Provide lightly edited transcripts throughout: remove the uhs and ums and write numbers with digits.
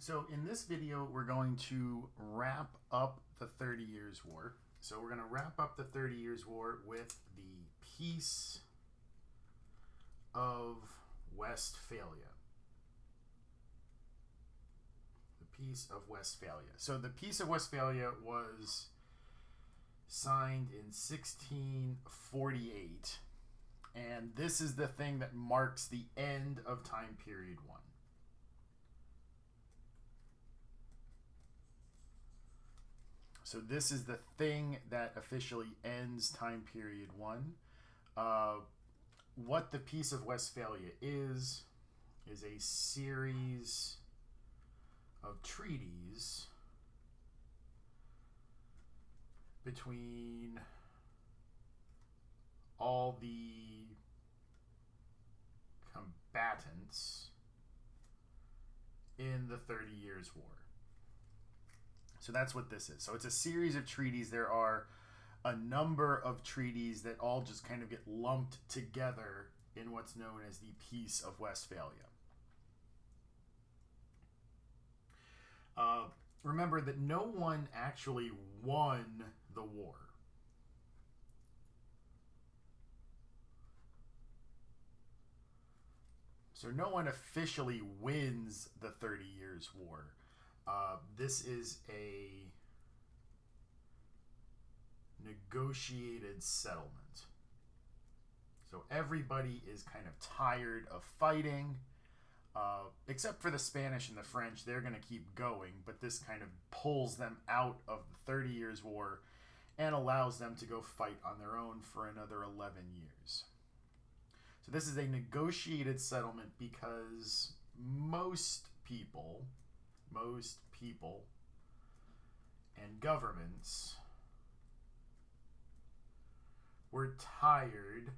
So in this video, we're going to wrap up the 30 Years' War. So we're going to wrap up the 30 Years' War with the Peace of Westphalia. The Peace of Westphalia. So the Peace of Westphalia was signed in 1648, and this is the thing that marks the end of time period 1. So this is the thing that officially ends time period 1. What the Peace of Westphalia is a series of treaties between all the combatants in the 30 Years' War. So that's what this is. So it's a series of treaties. There are a number of treaties that all just kind of get lumped together in what's known as the Peace of Westphalia. Remember that no one actually won the war. So no one officially wins the 30 Years' War. This is a negotiated settlement. So everybody is kind of tired of fighting, except for the Spanish and the French. They're going to keep going, but this kind of pulls them out of the 30 Years' War and allows them to go fight on their own for another 11 years. So this is a negotiated settlement because most people and governments were tired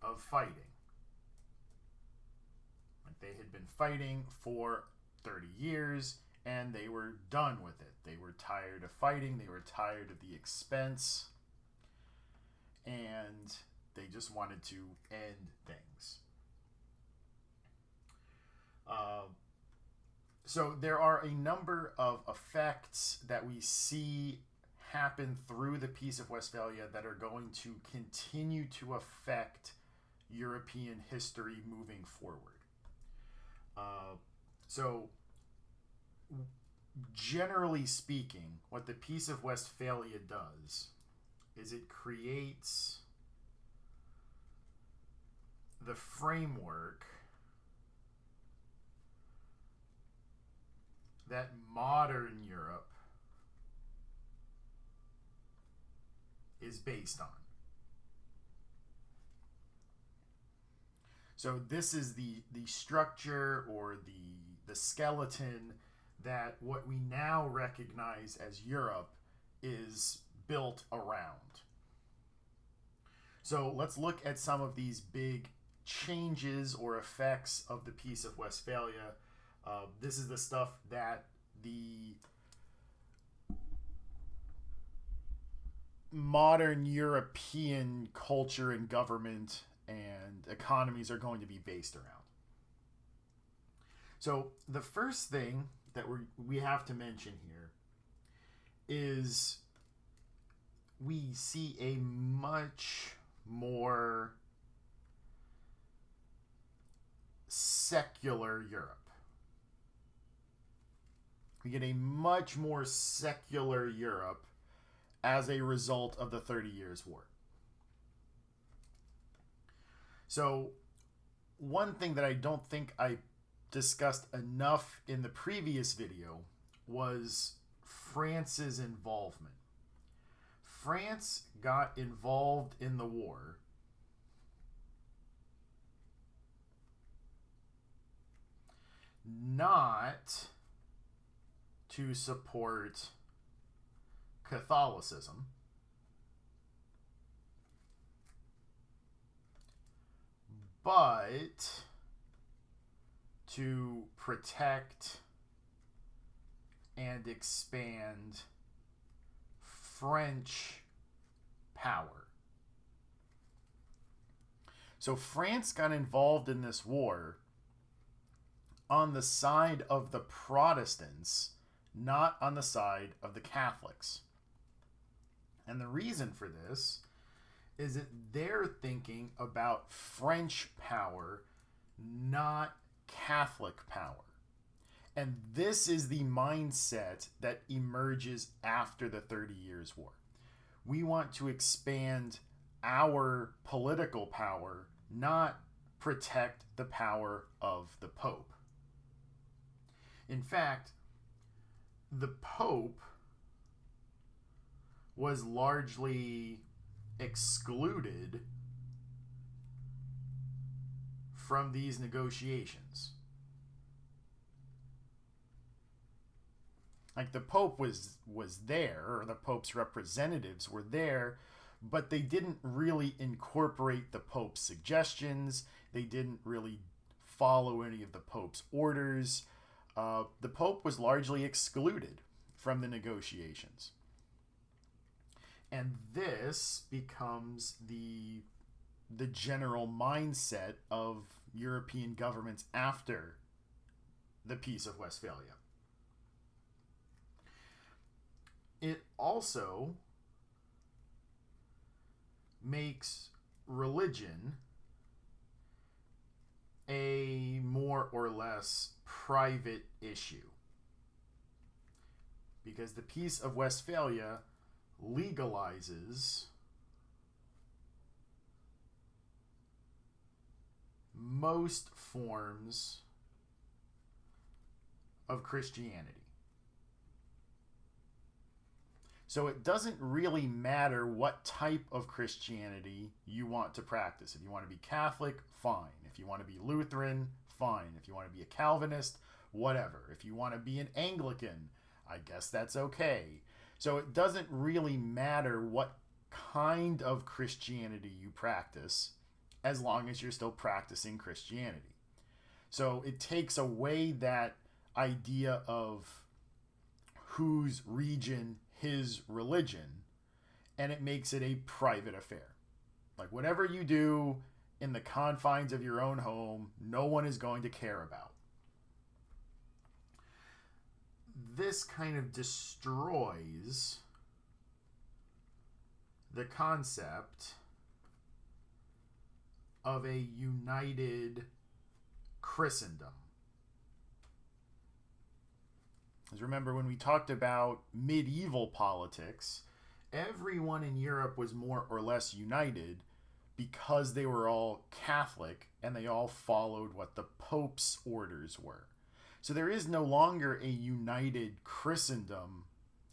of fighting. Like, they had been fighting for 30 years and they were done with it. They were tired of fighting, they were tired of the expense, and they just wanted to end things. So there are a number of effects that we see happen through the Peace of Westphalia that are going to continue to affect European history moving forward. So generally speaking, what the Peace of Westphalia does is it creates the framework that modern Europe is based on. So this is the structure or the skeleton that what we now recognize as Europe is built around. So let's look at some of these big changes or effects of the Peace of Westphalia. This is the stuff that the modern European culture and government and economies are going to be based around. So the first thing that we have to mention here is we see a much more secular Europe. We get a much more secular Europe as a result of the 30 Years' War. So one thing that I don't think I discussed enough in the previous video was France's involvement. France got involved in the war not to support Catholicism, but to protect and expand French power. So France got involved in this war on the side of the Protestants, not on the side of the Catholics. And the reason for this is that they're thinking about French power, not Catholic power. And this is the mindset that emerges after the 30 Years' War. We want to expand our political power, not protect the power of the Pope. In fact, the Pope was largely excluded from these negotiations. Like, the Pope was there, or the Pope's representatives were there, but they didn't really incorporate the Pope's suggestions. They didn't really follow any of the Pope's orders. The Pope was largely excluded from the negotiations. And this becomes the general mindset of European governments after the Peace of Westphalia. It also makes religion a more or less private issue, because the Peace of Westphalia legalizes most forms of Christianity. So it doesn't really matter what type of Christianity you want to practice. If you want to be Catholic, fine. If you want to be Lutheran, fine. If you want to be a Calvinist, whatever. If you want to be an Anglican, I guess that's okay. So it doesn't really matter what kind of Christianity you practice, as long as you're still practicing Christianity. So it takes away that idea of whose region, his religion, and it makes it a private affair. Like, whatever you do in the confines of your own home, no one is going to care about. This kind of destroys the concept of a united Christendom. Because remember, when we talked about medieval politics, everyone in Europe was more or less united because they were all Catholic and they all followed what the Pope's orders were. So there is no longer a united Christendom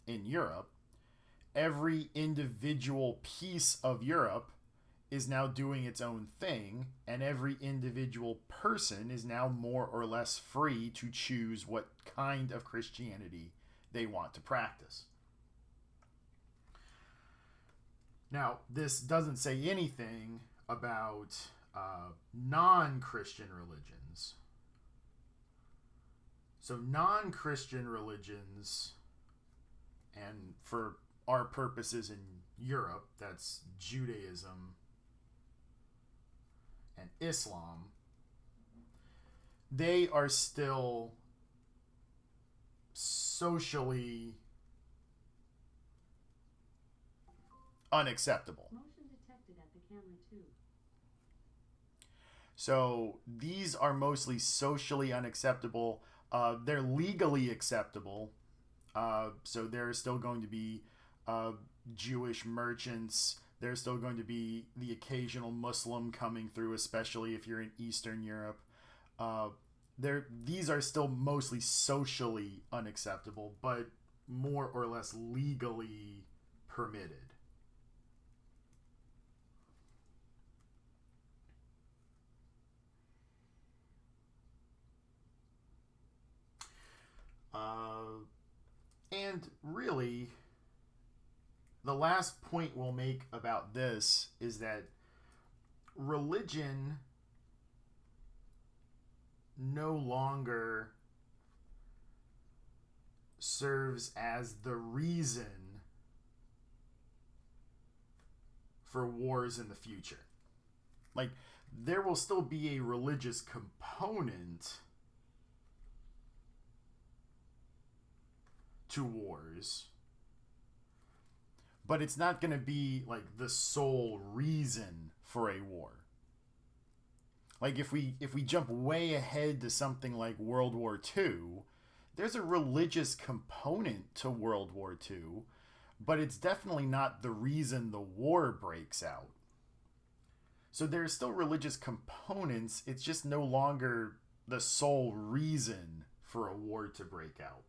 in Europe. Every individual piece of Europe is now doing its own thing, and every individual person is now more or less free to choose what kind of Christianity they want to practice. Now, this doesn't say anything about non-Christian religions. So non-Christian religions, and for our purposes in Europe, that's Judaism and Islam, they are still socially unacceptable. Motion detected at the camera too. So these are mostly socially unacceptable. They're legally acceptable. So there are still going to be Jewish merchants. There's still going to be the occasional Muslim coming through, especially if you're in Eastern Europe. These are still mostly socially unacceptable, but more or less legally permitted. And really, the last point we'll make about this is that religion no longer serves as the reason for wars in the future. Like, there will still be a religious component to wars, but it's not going to be like the sole reason for a war. Like if we jump way ahead to something like World War II, there's a religious component to World War II, but it's definitely not the reason the war breaks out. So there's still religious components, it's just no longer the sole reason for a war to break out.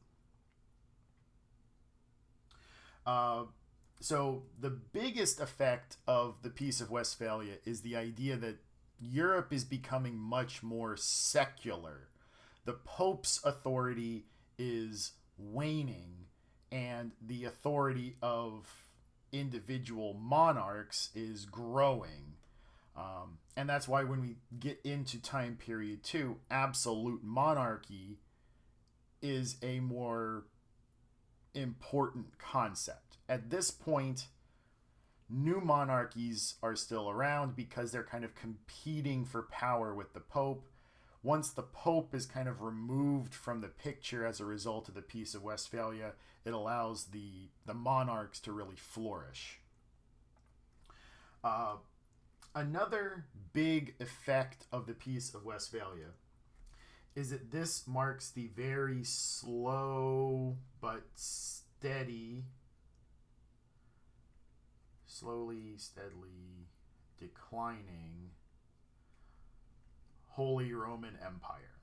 So the biggest effect of the Peace of Westphalia is the idea that Europe is becoming much more secular. The Pope's authority is waning, and the authority of individual monarchs is growing. And that's why when we get into time period 2, absolute monarchy is a more important concept. At this point, new monarchies are still around because they're kind of competing for power with the Pope. Once the Pope is kind of removed from the picture as a result of the Peace of Westphalia, it allows the monarchs to really flourish. Another big effect of the Peace of Westphalia is that this marks the very slowly, steadily declining Holy Roman Empire.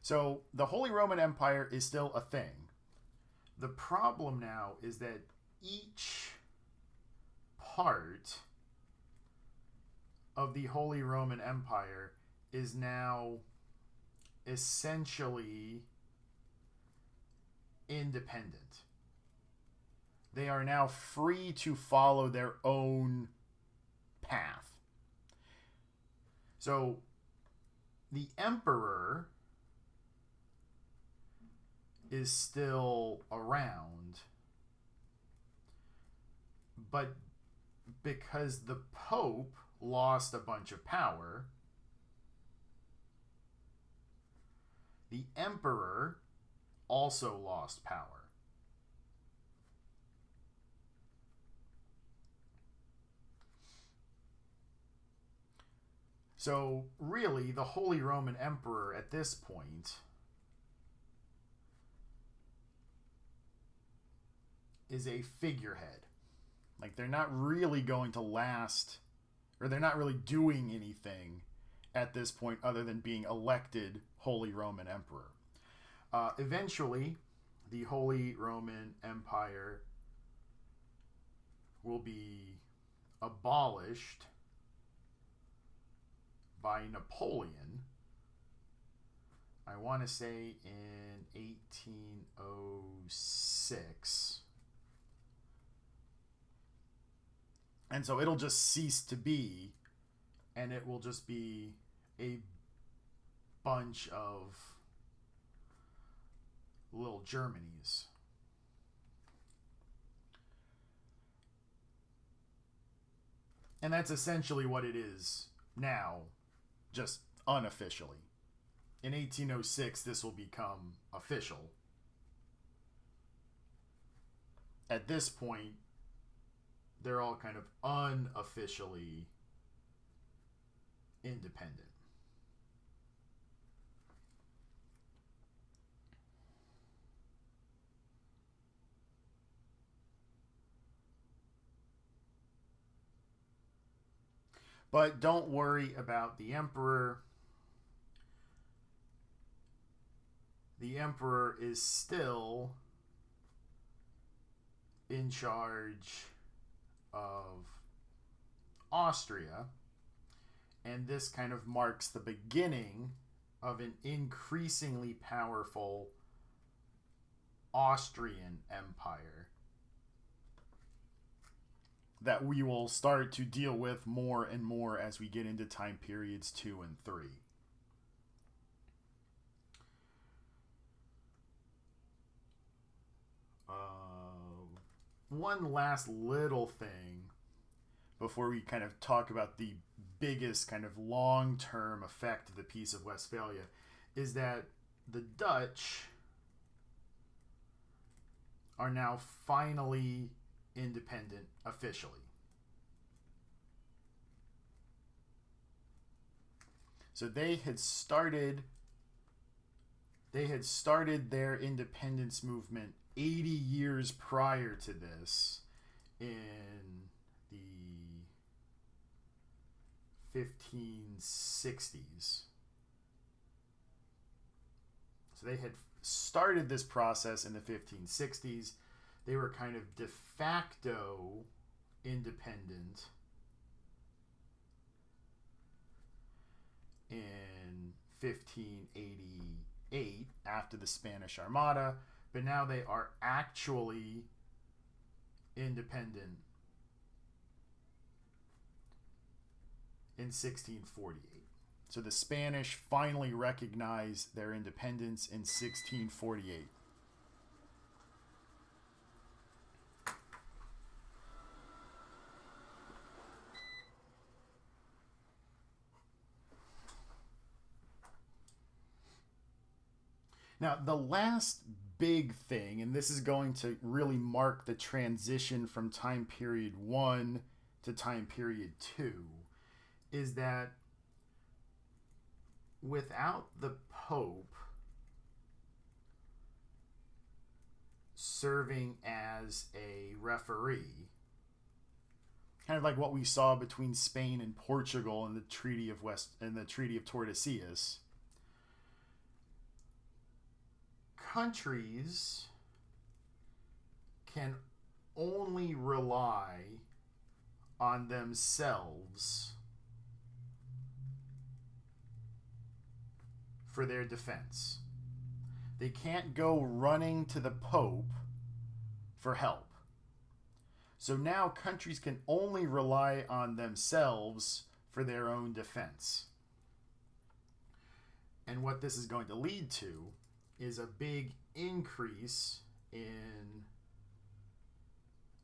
So the Holy Roman Empire is still a thing. The problem now is that each part of the Holy Roman Empire is now essentially independent. They are now free to follow their own path. So the emperor is still around, but because the Pope lost a bunch of power, the emperor also lost power. So really, the Holy Roman Emperor at this point is a figurehead. Like, they're not really going to last, or they're not really doing anything at this point other than being elected Holy Roman Emperor. Eventually, the Holy Roman Empire will be abolished by Napoleon. I want to say in 1806. And so it'll just cease to be, and it will just be a bunch of little Germanys. And that's essentially what it is now, just unofficially. In 1806, this will become official. At this point, they're all kind of unofficially independent. But don't worry about the emperor. The emperor is still in charge of Austria, and this kind of marks the beginning of an increasingly powerful Austrian Empire that we will start to deal with more and more as we get into time periods 2 and 3. One last little thing before we kind of talk about the biggest kind of long-term effect of the Peace of Westphalia is that the Dutch are now finally independent officially. So they had started their independence movement 80 years prior to this in the 1560s. So they had started this process in the 1560s. They were kind of de facto independent in 1588 after the Spanish Armada, but now they are actually independent in 1648. So the Spanish finally recognized their independence in 1648. Now, the last big thing, and this is going to really mark the transition from time period 1 to time period 2, is that without the Pope serving as a referee, kind of like what we saw between Spain and Portugal in the Treaty of Tordesillas, countries can only rely on themselves for their defense. They can't go running to the Pope for help. So now countries can only rely on themselves for their own defense. And what this is going to lead to is a big increase in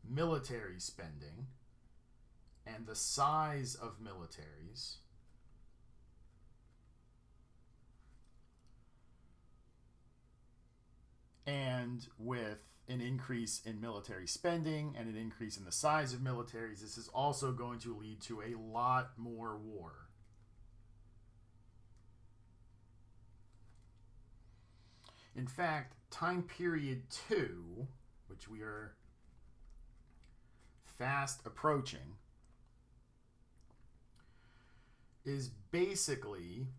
military spending and the size of militaries. And with an increase in military spending and an increase in the size of militaries, this is also going to lead to a lot more war. In fact, time period 2, which we are fast approaching, is basically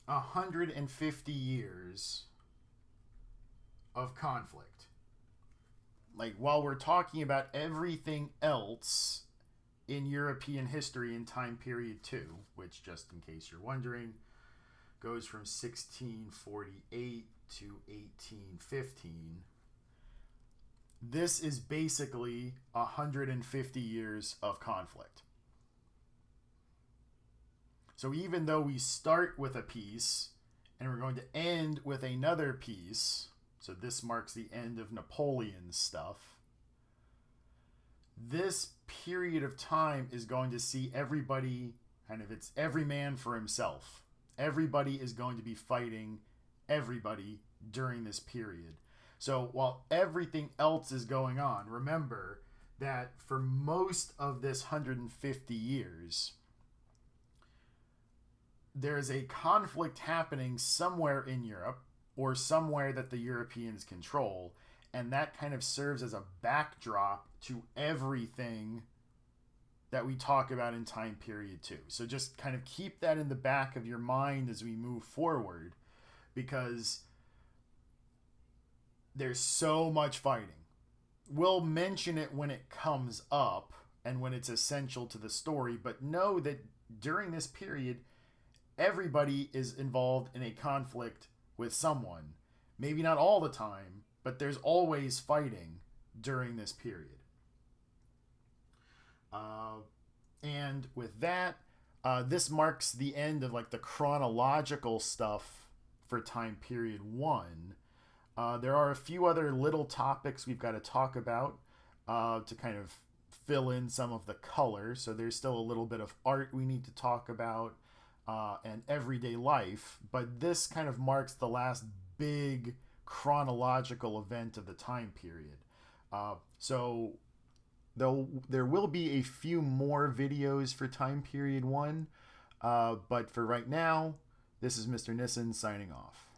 150 years of conflict. Like, while we're talking about everything else in European history in time period 2, which, just in case you're wondering, goes from 1648 to 1815, this is basically 150 years of conflict. So even though we start with a peace and we're going to end with another peace, so this marks the end of Napoleon's stuff, this period of time is going to see everybody it's every man for himself. Everybody is going to be fighting everybody during this period. So while everything else is going on, remember that for most of this 150 years, there is a conflict happening somewhere in Europe or somewhere that the Europeans control, and that kind of serves as a backdrop to everything that we talk about in time period 2. So just kind of keep that in the back of your mind as we move forward, because there's so much fighting. We'll mention it when it comes up and when it's essential to the story, but know that during this period, everybody is involved in a conflict with someone. Maybe not all the time, but there's always fighting during this period. And with that, this marks the end of like the chronological stuff for time period 1. There are a few other little topics we've got to talk about to kind of fill in some of the color. So there's still a little bit of art we need to talk about. and everyday life, but this kind of marks the last big chronological event of the time period. So there will be a few more videos for time period 1, but for right now, this is Mr. Nissen signing off.